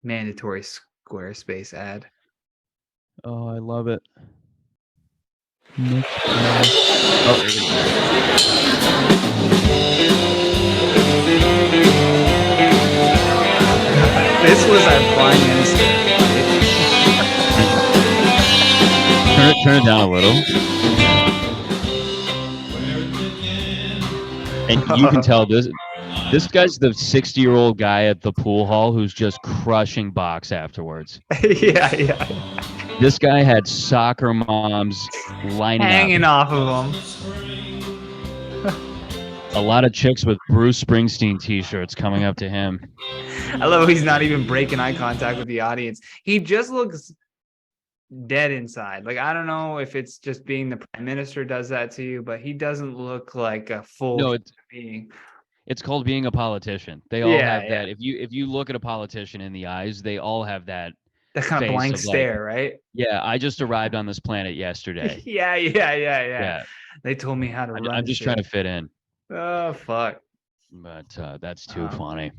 Mandatory Squarespace ad. Oh, I love it. This was our Prime Minister. Turn it down a little. And you can tell this guy's the 60-year-old guy at the pool hall who's just crushing box afterwards. Yeah. This guy had soccer moms hanging off of him. A lot of chicks with Bruce Springsteen t-shirts coming up to him. I love how he's not even breaking eye contact with the audience. He just looks dead inside. Like, I don't know if it's just being the prime minister does that to you, but he doesn't look like a full being. It's called being a politician. They all have that. If you look at a politician in the eyes, they all have that kind of blank stare, right? Yeah, I just arrived on this planet yesterday. Yeah. They told me how to run. I'm just trying to fit in. Oh, fuck. But that's too funny.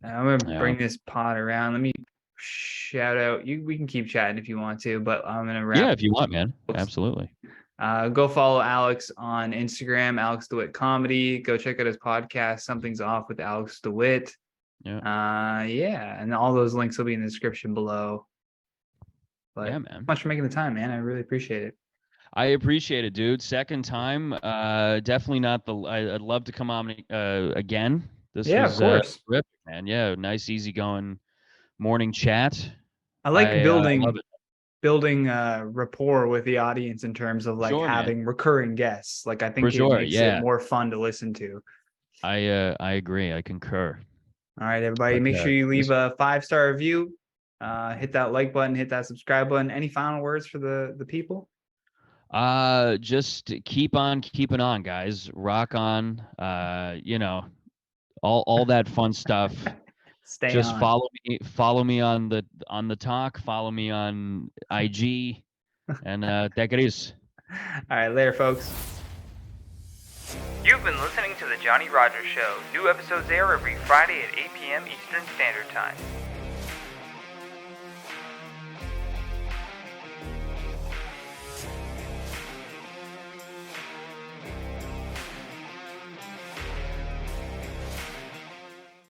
I'm gonna bring this pod around. Let me shout out. We can keep chatting if you want to, but I'm gonna wrap. Yeah, if you want, man. Absolutely. Go follow Alex on Instagram, Alex DeWitt Comedy. Go check out his podcast, Something's Off with Alex DeWitt. Yeah. And all those links will be in the description below. But yeah, man. Much for making the time, man. I really appreciate it. I appreciate it, dude. Second time. Definitely not I'd love to come on again. This was of course. Terrific, man. Yeah, nice, easygoing morning chat. I like building rapport with the audience in terms of having recurring guests. Like, I think it makes it more fun to listen to. I agree. I concur. All right, everybody, make sure you leave a 5-star review. Hit that like button, hit that subscribe button. Any final words for the people? Just keep on keeping on, guys. Rock on. All that fun stuff. Just follow me on the talk, follow me on IG, and that it is. All right, later, folks. You've been listening to The Johnny Rogers Show. New episodes air every Friday at 8 p.m. Eastern Standard Time.